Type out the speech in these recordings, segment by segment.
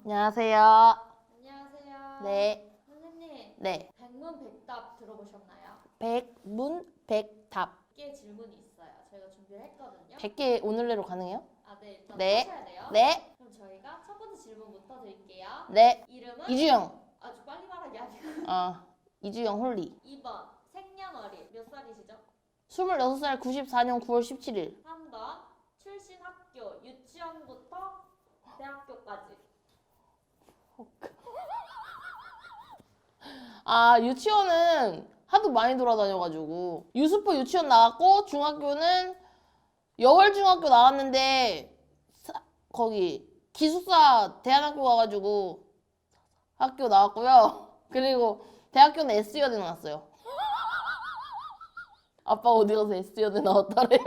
안녕하세요. 안녕하세요. 네, 선생님, 네. 백문백답 들어보셨나요? 백문백답. 100개 질문이 있어요. 저희가 준비를 했거든요. 100개 오늘 내로 가능해요? 네, 일단 네. 하셔야 돼요. 네, 그럼 저희가 첫 번째 질문부터 드릴게요. 네. 이름은? 이주영. 아주 빨리 말하기 아니고. 이주영 홀리. 2번, 생년월일 몇 살이시죠? 26살 94년 9월 17일. 3번, 출신 학교, 유치원부터 대학교까지. 유치원은 하도 많이 돌아다녀가지고. 유수포 유치원 나왔고, 중학교는 여월중학교 나왔는데, 거기 기숙사 대안학교 가가지고 학교 나왔고요. 그리고 대학교는 S여대 나왔어요. 아빠 어디 가서 S여대 나왔다래요.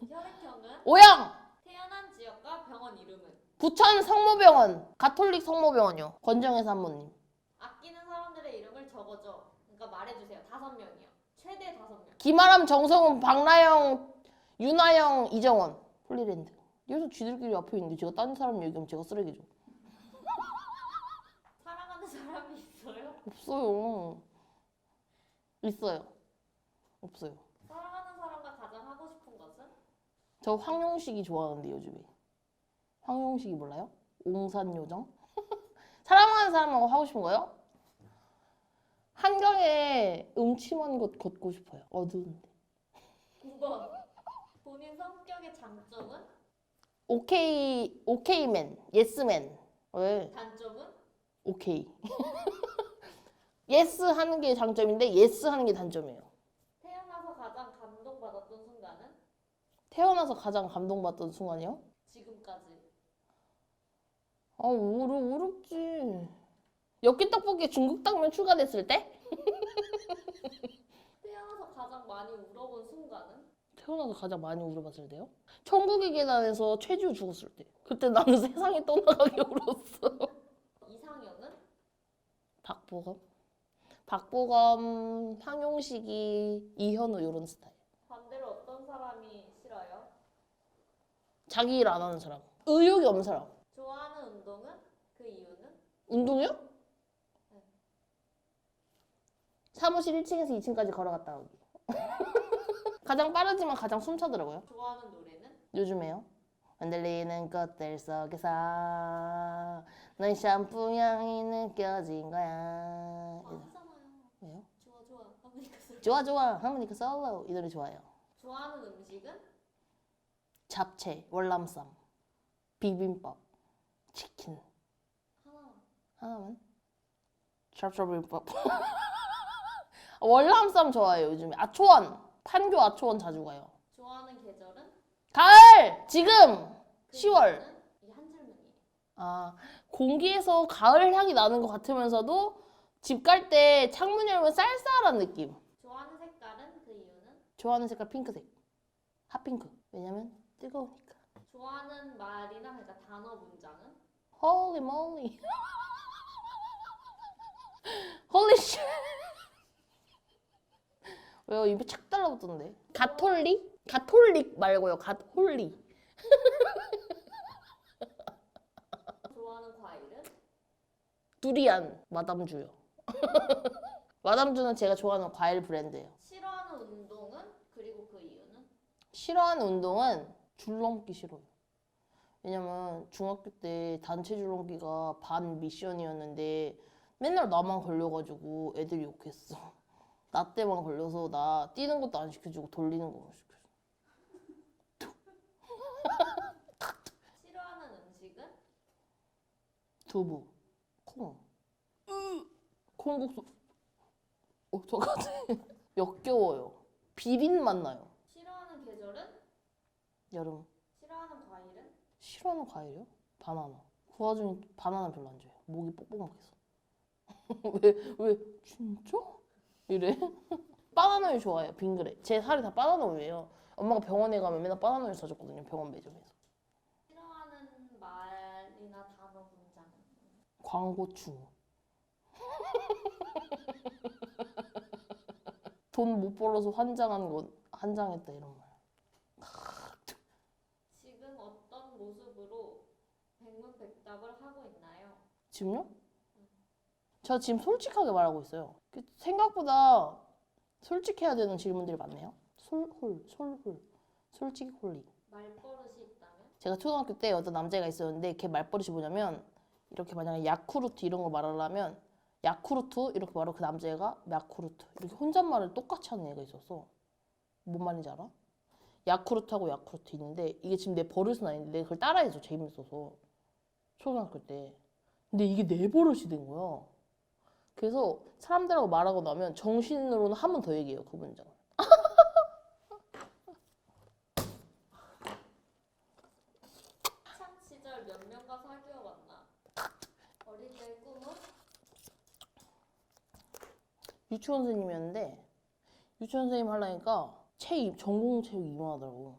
혈액형은? 오영! 태어난 지역과 병원 이름은? 부천 성모병원, 가톨릭 성모병원이요. 권정혜 산모님. 아끼는 사람들의 이름을 적어줘. 그러니까 말해주세요. 5명이요. 최대 5명. 김아람, 정성훈, 박나영, 윤하영, 이정원. 홀리랜드. 여기서 쥐들끼리 앞에 있는데 제가 딴 사람 얘기하면 제가 쓰레기죠. 사랑하는 사람이 있어요? 없어요. 있어요. 없어요. 사랑하는 사람과 가장 하고 싶은 것은? 저 황용식이 좋아하는데 요즘에. 황용식이 몰라요? 옹산요정? 사랑하는 사람하고 하고 싶은 거요? 한강에 음침한 곳 걷고 싶어요. 어두운데. 9번. 본인 성격의 장점은? 오케이맨. 예스맨. 왜? 단점은? 오케이. 예스 하는 게 장점인데 예스 하는 게 단점이에요. 태어나서 가장 감동받았던 순간은? 태어나서 가장 감동받던 순간이요? 지금까지. 어렵지. 엽기 떡볶이에 중국 당면 추가됐을 때? 태어나서 가장 많이 울어본 순간은? 태어나서 가장 많이 울어봤을 때요? 천국의 계단에서 최지우 죽었을 때. 그때 나는 세상이 떠나가게 울었어. 이상형은? 박보검, 황용식이, 이현우 이런 스타일. 반대로 어떤 사람이 싫어요? 자기 일 안 하는 사람. 의욕이 없는 사람. 좋아하는 운동은? 그 이유는? 운동이요? 네. 사무실 1층에서 2층까지 걸어갔다 오기. 가장 빠르지만 가장 숨차더라고요. 좋아하는 노래는? 요즘에요. 흔들리는 것들 속에서 넌 샴푸 향이 느껴진 거야. 아니잖아요. 왜요? 좋아 좋아. 하모니카 소리. 좋아 좋아 하모니카 솔로 이 노래 좋아요. 좋아하는 음식은? 잡채, 월남쌈, 비빔밥, 치킨. 하나만? 찹찹비빔밥. 월남쌈 좋아해요 요즘에. 아초원, 판교 아초원 자주 가요. 좋아하는 계절은? 가을! 지금! 그 10월. 이유는? 이게 한 질문이에요. 공기에서 가을 향이 나는 것 같으면서도 집 갈 때 창문 열면 쌀쌀한 느낌. 좋아하는 색깔은? 그 이유는? 좋아하는 색깔 핑크색. 핫핑크. 왜냐면 뜨거우니까. 좋아하는 말이나 그러니까 단어 문장은? Holy moly. Holy shit. 왜요? 입에 착 달라붙던데. 가톨릭? 가톨릭 말고요. 갓홀리. 좋아하는 과일은? 두리안. 마담주요. 마담주는 제가 좋아하는 과일 브랜드예요. 싫어하는 운동은? 그리고 그 이유는? 싫어하는 운동은 줄넘기 싫어요. 왜냐면 중학교 때 단체 줄넘기가 반 미션이었는데 맨날 나만 걸려가지고 애들이 욕했어. 나 때만 걸려서 나 뛰는 것도 안 시켜주고 돌리는 거만 시켜줘. 싫어하는 음식은? 두부, 콩, 콩국수. 저 같아. 역겨워요. 비린 맛 나요. 싫어하는 계절은? 여름. 싫어하는 과일은? 싫어하는 과일이요? 바나나. 그 와중에 바나나 별로 안 좋아해요. 목이 뻑뻑하겠어. 왜? 진짜? 이래? 바나나우유 좋아해요. 빙그레. 제 살이 다 바나나우유예요. 엄마가 병원에 가면 맨날 바나나우유 사줬거든요. 병원 매점에서. 싫어하는 말이나 단어 문장은? 광고충. 돈 못 벌어서 환장한 건 환장했다 이런 말. 지금 어떤 모습으로 백문 백답을 하고 있나요? 지금요? 저 지금 솔직하게 말하고 있어요. 생각보다 솔직해야 되는 질문들이 많네요. 솔직히 홀리. 말버릇이 있다면? 제가 초등학교 때 어떤 남자애가 있었는데 걔 말버릇이 뭐냐면 이렇게 만약에 야쿠르트 이런 거 말하려면 야쿠르트 이렇게 말하고 그 남자애가 야쿠르트 이렇게 혼잣말을 똑같이 하는 애가 있었어. 뭔 말인지 알아? 야쿠르트하고 야쿠르트 있는데 이게 지금 내 버릇은 아닌데 내가 그걸 따라해서 재밌어서 초등학교 때. 근데 이게 내 버릇이 된 거야. 그래서 사람들하고 말하고 나면 정신으로는 한 번 더 얘기해요, 그 문장을. 학창 시절 몇 명과 사귀어 봤나? 어릴 때 꿈은? 유치원 선생님이었는데 유치원 선생님 하려니까 전공 체육 이만하더라고.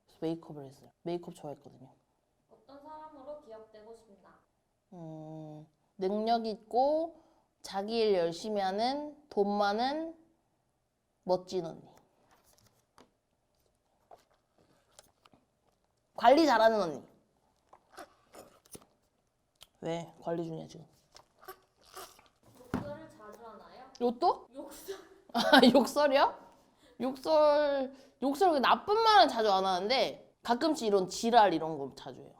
그래서 메이크업을 했어요. 메이크업 좋아했거든요. 어떤 사람으로 기억되고 싶나? 능력 있고 자기 일 열심히 하는 돈 많은 멋진 언니. 관리 잘하는 언니. 왜? 관리 중이야 지금. 욕설을 자주 하나요? 로또? 욕설? 아, 욕설이야? 욕설 나쁜 말은 자주 안 하는데 가끔씩 이런 지랄 이런 거 자주 해요.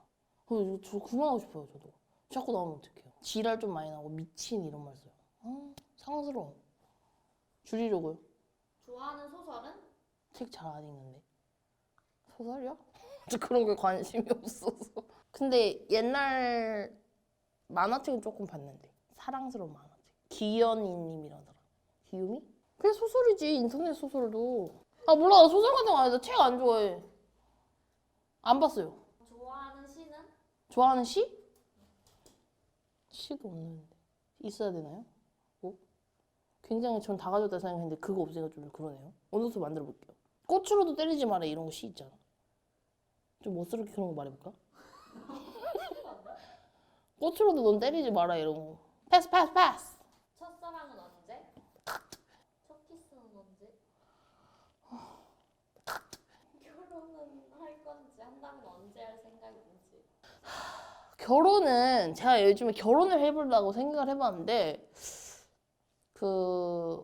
저 그만하고 싶어요 저도. 자꾸 나오면 어떡해요. 지랄 좀 많이 나오고 미친 이런 말 써요. 상스러워. 줄이려고요. 좋아하는 소설은? 책 잘 안 읽는데. 소설이요? 저 그런 게 관심이 없어서. 근데 옛날 만화책은 조금 봤는데. 사랑스러운 만화책. 기현이님이라더라. 기욤이? 그게 소설이지. 인터넷 소설도. 아 몰라. 나 소설 같은 거 안 해. 책 안 좋아해. 안 봤어요. 좋아하는 시는? 좋아하는 시? 시도 없는데. 있어야 되나요? 뭐? 굉장히 전 다 가졌다 생각했는데 그거 없으니까 좀 그러네요. 어느 수 만들어 볼게요. 꽃으로도 때리지 마라 이런 거 시 있잖아. 좀 멋스럽게 그런 거 말해볼까? 꽃으로도 넌 때리지 마라 이런 거. 패스. 첫사랑은 언제? 첫 키스는 언제? 결혼은 할 건지 한다면 언제 할 생각인지. 결혼은 제가 요즘에 결혼을 해보려고 생각을 해봤는데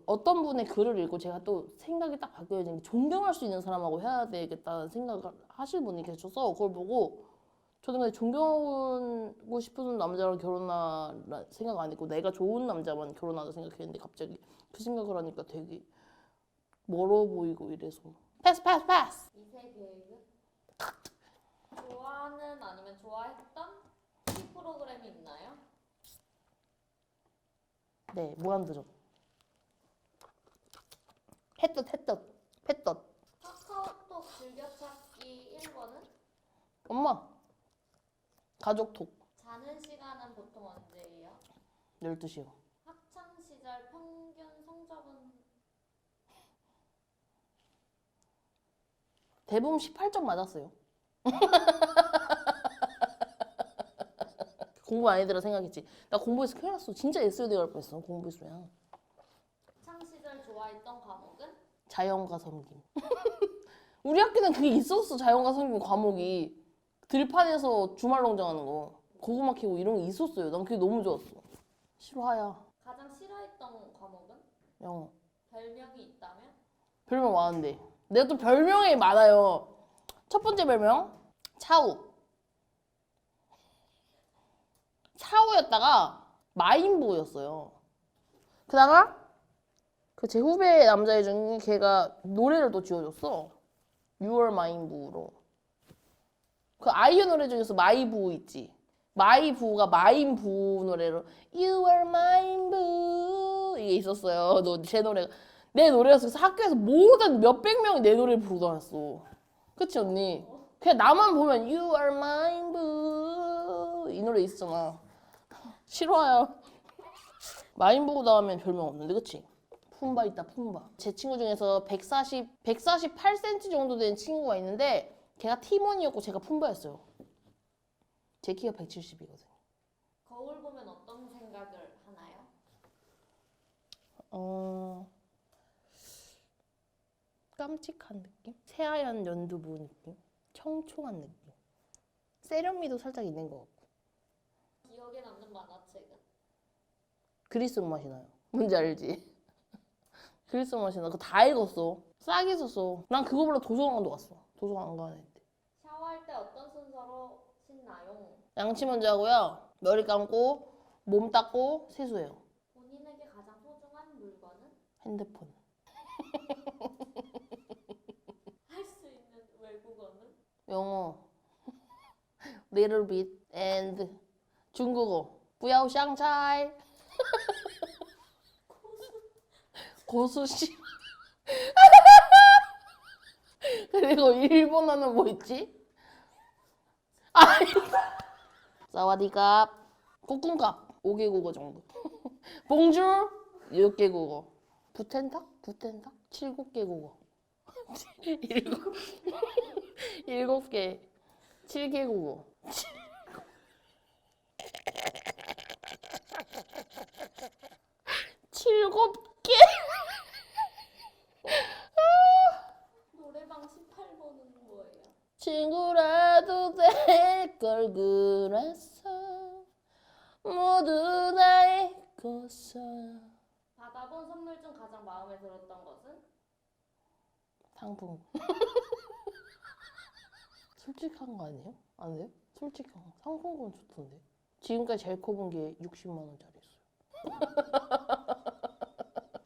어떤 분의 글을 읽고 제가 또 생각이 딱 바뀌어진 게 존경할 수 있는 사람하고 해야 되겠다는 생각을 하시는 분이 계셔서 그걸 보고 저는 근데 존경하고 싶은 남자랑 결혼할 생각 안 했고 내가 좋은 남자만 결혼하다 생각했는데 갑자기 그 생각을 하니까 되게 멀어 보이고 이래서 패스. 이세 계획은? 좋아하는 아니면 좋아했던 TV 프로그램이 있나요? 네, 무한도전. 했던. 카카오톡 즐겨찾기 1번은? 엄마, 가족톡. 자는 시간은 보통 언제예요? 12시요. 학창 시절 평균 성적은? 대부분 18점 맞았어요. 공부 안 해더라 생각했지. 나 공부해서 큰일 났어. 진짜 SOD 갈 뻔했어. 공부했으면. 학창 시절 좋아했던 과목은? 자연과 섬김. 우리 학교는 그게 있었어. 자연과 섬김 과목이. 들판에서 주말 농장하는 거. 고구마 캐고 이런 게 있었어요. 난 그게 너무 좋았어. 실화야. 가장 싫어했던 과목은? 영어. 별명이 있다면? 별명 많은데. 내가 또 별명이 많아요. 첫 번째 별명 차우. 차우였다가 마인부였어요. 그다가 그 제 후배 남자애 중에 걔가 노래를 또 지어줬어. 6월 마인부로. 그 아이유 노래 중에서 마이부 있지. 마이부가 마인부 노래로 You are mine boo 이게 있었어요. 제 노래가 내 노래였어. 그래서 학교에서 모든 몇백 명이 내 노래를 부르고 다녔어. 그치 언니? 그냥 나만 보면 You are mine boo 이 노래 있었잖아. 싫어요. 마인부 다음엔 별명 없는데 그치? 푼바 있다 푼바. 제 친구 중에서 148cm 정도 된 친구가 있는데 걔가 티몬이었고 제가 푼바였어요. 제 키가 170이거든요. 거울 보면 어떤 생각을 하나요? 깜찍한 느낌? 새하얀 연두부 느낌? 청초한 느낌? 세련미도 살짝 있는 것 같고 기억에 남는 만화책은? 그리스 맛이 나요. 뭔지 알지? 그리스 맛이 나. 그거 다 읽었어. 싸게 샀어. 난 그거보다 도서관도 갔어. 도서관 가는 때. 샤워할 때 어떤 순서로 씻나요? 양치 먼저 하고요. 머리 감고 몸 닦고 세수해요. 본인에게 가장 소중한 물건은? 핸드폰. 할 수 있는 외국어는? 영어. little bit and 중국어. 不要香菜. 고수씨. 그리고 일본어는 뭐 있지? 아, 사와디캅. 꼬꿍갑. 5개 국어 정도. 봉줄 6개 국어. 부텐탁? 7개 국어. 7개. 7개 국어. 7개. 노래방 18번은 뭐예요? 친구라도 될 걸 그랬어. 모두 나의 것을. 받아본 선물 중 가장 마음에 들었던 것은? 상품. 솔직한 거 아니에요? 안 돼요? 솔직한 거. 상품권 좋던데. 지금까지 제일 커본 게 60만 원짜리였어요.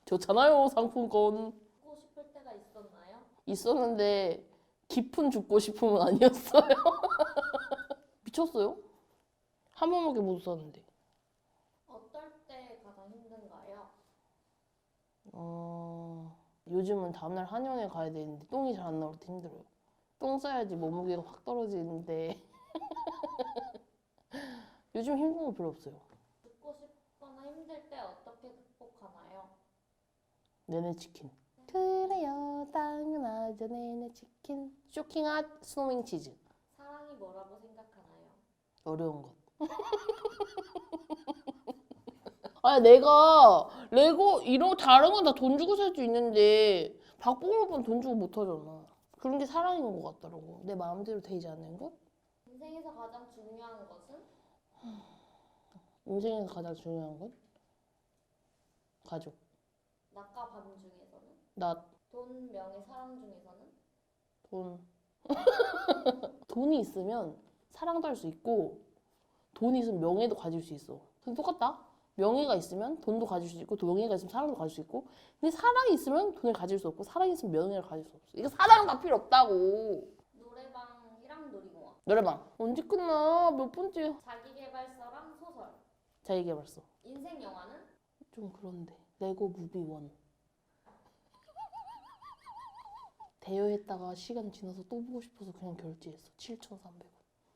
좋잖아요, 상품권. 죽고 싶을 때가 있었나요? 있었는데 깊은 죽고 싶음은 아니었어요. 미쳤어요? 한 번밖에 못 썼는데. 어떨 때 가장 힘든가요? 요즘은 다음날 한의원에 가야 되는데 똥이 잘 안 나올 때 힘들어요. 똥 싸야지 몸무게가 확 떨어지는데 요즘 힘든 거 별로 없어요. 죽고 싶거나 힘들 때 어떻게 극복하나요? 내내 치킨. 그래요 당연하죠 내내 치킨. 쇼킹핫 스노윙 치즈. 사랑이 뭐라고 생각하나요? 어려운 것. 아니 내가 레고 이런 다른 건 다 돈 주고 살 수 있는데 박보검 오빠는 돈 주고 못 하잖아. 그런 게 사랑인 것 같더라고. 내 마음대로 되지 않는 것? 인생에서 가장 중요한 것은? 인생에서 가장 중요한 건? 가족. 낮과 밤 중에서는? 나 돈, 명예, 사랑 중에서는? 돈. 돈이 있으면 사랑도 할 수 있고 돈이 있으면 명예도 가질 수 있어. 근데 똑같다. 명예가 있으면 돈도 가질 수 있고 명예가 있으면 사랑도 가질 수 있고 근데 사랑이 있으면 돈을 가질 수 없고 사랑이 있으면 명예를 가질 수 없어. 이거 사랑은 다 필요 없다고. 노래방이랑 놀이공원. 노래방. 언제 끝나? 몇 번째? 자기계발서랑 소설. 자기계발서. 인생 영화는? 좀 그런데. 레고 무비 원. 대여했다가 시간 지나서 또 보고 싶어서 그냥 결제했어. 7,300원.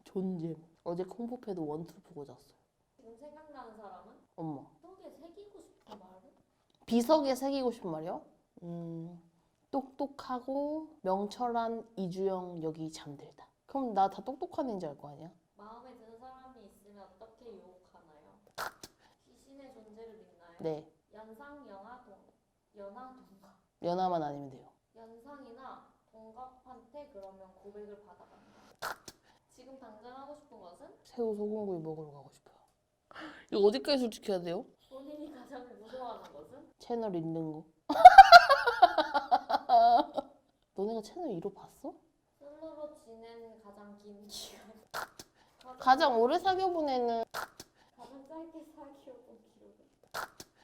존잼. 어제 콩포패드 원투 보고 잤어요. 지금 생각나는 사람은? 엄마. 속에 새기고 싶은 말은? 비석에 새기고 싶은 말이요? 똑똑하고 명철한 이주영 여기 잠들다. 그럼 나 다 똑똑한 애인지 알 거 아니야? 마음에 드는 사람이 있으면 어떻게 유혹하나요? 귀신의 존재를 믿나요? 네. 연상, 연하, 동갑. 연하만 아니면 돼요. 연상이나 동갑한테 그러면 고백을 받아간다. 지금 당장 하고 싶은 것은? 새우 소금구이 먹으러 가고 싶어요. 이거 어디까지 솔직해야 돼요? 본인이 가장 무서워하는 것은? 채널 잃는 거. 너네가 채널 1호 봤어? 솔로로 지낸 가장 긴 기간. 가장 오래 사귀어본 애는 가장 짧게 사귀어본 기록은?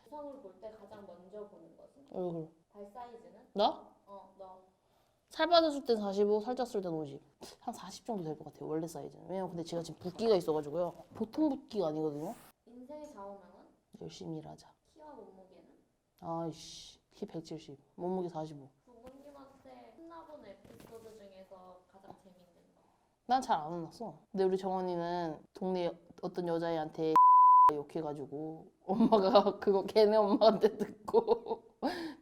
이성을 볼 때 가장 먼저 보는 것은? 얼굴. 발 사이즈는? 나? 너. 살 빠졌을 땐 45, 살쪘을 땐 50. 한 40 정도 될 것 같아요, 원래 사이즈는. 왜냐면 근데 제가 지금 붓기가 있어가지고요. 보통 붓기가 아니거든요. 인생의 좌우명은? 열심히 일하자. 키와 몸무게는? 아이씨, 키 170, 몸무게 45. 부모님한테 혼나본 에피소드 중에서 가장 재밌는 거. 난 잘 안 혼났어. 근데 우리 정원이는 동네 어떤 여자애한테 욕해가지고 엄마가 그거 걔네 엄마한테 듣고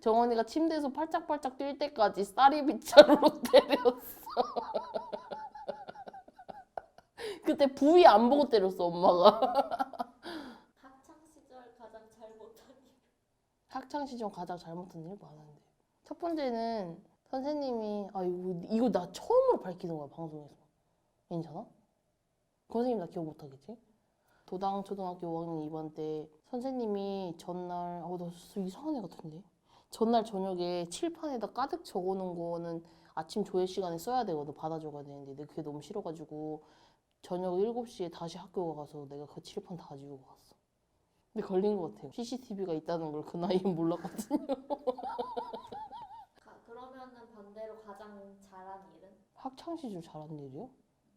정원이가 침대에서 팔짝팔짝 뛸 때까지 쌀이빗자루로 때렸어. 그때 부위 안 보고 때렸어 엄마가. 학창 시절 가장 잘못한 일. 학창 시절 가장 잘못한 일 많은데. 첫 번째는 선생님이 이거 나 처음으로 밝히는 거야 방송에서. 괜찮아? 그 선생님 나 기억 못 하겠지? 도당초등학교 5학년 2반 때 선생님이 전날 나 진짜 이상한 애 같은데 전날 저녁에 칠판에다 가득 적어놓은 거는 아침 조회 시간에 써야 되거든. 받아 적어야 되는데 내가 그게 너무 싫어가지고 저녁 7시에 다시 학교 가서 내가 그 칠판 다 지우고 갔어. 근데 걸린 것 같아요. CCTV가 있다는 걸 그 나이엔 몰랐거든요. 그러면은 반대로 가장 잘한 일은? 학창 시절 잘한 일이요?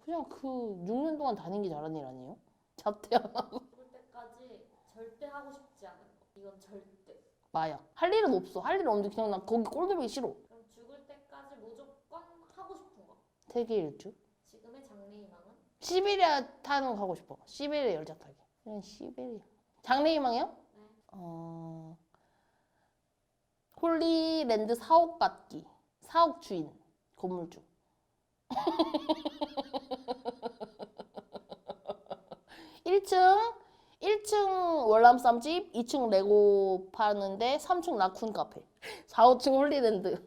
그냥 그 6년 동안 다닌 게 잘한 일 아니에요? 자퇴 안 하고 죽을 때까지 절대 하고 싶지 않은 거. 이건 절대. 마약. 할 일은 없어. 할 일은 없는데 그냥 나 거기 꼴보기 싫어. 그럼 죽을 때까지 무조건 하고 싶은 거. 세계 일주? 지금의 장래희망은? 시베리아 타는 거 하고 싶어. 시베리아 열차 타기. 그냥 시베리아. 장래희망이요? 네. 홀리랜드 사옥 갖기. 사옥 주인. 건물주. 1층 월남 쌈집, 2층 레고 파는데 3층 라쿤 카페. 4, 5층 홀리랜드.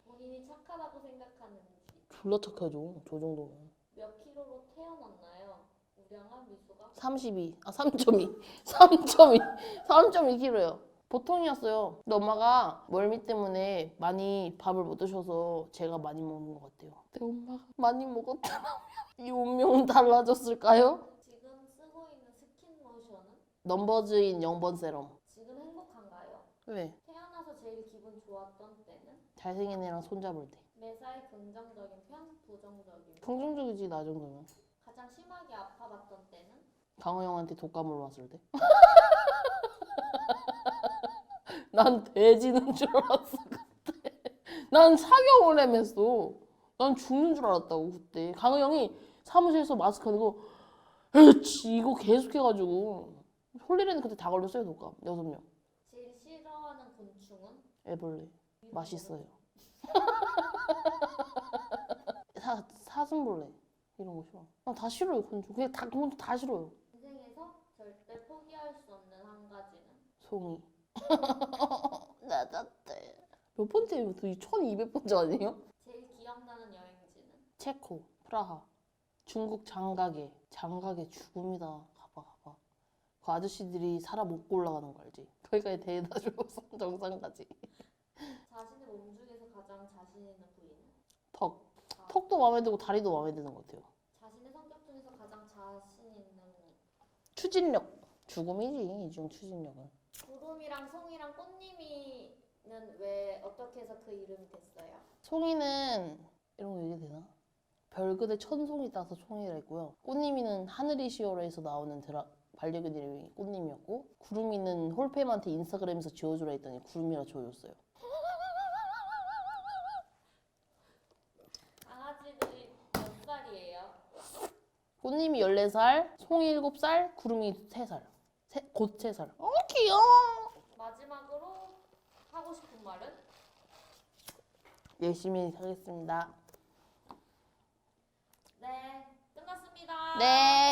본인이 착하다고 생각하는지. 졸라 착하죠. 저 정도면. 몇 킬로로 태어났나요? 우량한 미수가? 32. 3.2. 3.2. 3.2kg요. 보통이었어요. 근데 엄마가 멀미 때문에 많이 밥을 못 드셔서 제가 많이 먹는 것 같아요. 근데 엄마가 많이 먹었더라면 이 운명은 달라졌을까요? 지금 쓰고 있는 스킨 로션은? 넘버즈인 0번 세럼. 지금 행복한가요? 왜? 태어나서 제일 기분 좋았던 때는? 잘생긴 애랑 손잡을 때. 매사에 긍정적인 편, 부정적인 편? 긍정적이지 나 정도면. 가장 심하게 아파봤던 때는? 강호 형한테 독감을 왔을 때. 난 돼지는 줄 알았어 그때. 난 사경을 헤맸어. 난 죽는 줄 알았다고 그때. 강호 형이 사무실에서 마스크 하고 에치 이거 계속해가지고 홀리랜드 그때 다 걸렸어요 독감 6명. 제일 싫어하는 곤충은? 애벌레. 맛있어요. 사슴벌레 이런 거 싫어. 다 싫어요 곤충. 그냥 다 그건 다 싫어요. 인생에서 절대 포기할 수 없는 한 가지는? 송이. 나졌대. 몇 번째예요? 1200번째 아니에요? 제일 기억나는 여행지는? 체코, 프라하, 중국 장가게. 장가게 죽음이다. 가봐. 그 아저씨들이 사람 못 올라가는 거 알지? 거기까지 데려다 주고 정상까지. 자신의 몸 중에서 가장 자신 있는 부위는? 턱. 턱도 마음에 들고 다리도 마음에 드는 것 같아요. 자신의 성격 중에서 가장 자신 있는 추진력. 죽음이지 이중 추진력은. 구름이랑 송이랑 꽃님이는 왜 어떻게 해서 그 이름이 됐어요? 송이는 이런 거 얘기 되나? 별그대 천송이 따서 송이라 했고요. 꽃님이는 하늘이시여라에서 나오는 반려견 이름이 꽃님이었고 구름이는 홀팸한테 인스타그램에서 지워주라 했더니 구름이라 지워줬어요. 강아지들이 몇 살이에요? 꽃님이 14살, 송이 7살, 구름이 3살. 곧 3살. 귀여워. 마지막으로 하고 싶은 말은? 열심히 하겠습니다. 네, 끝났습니다. 네.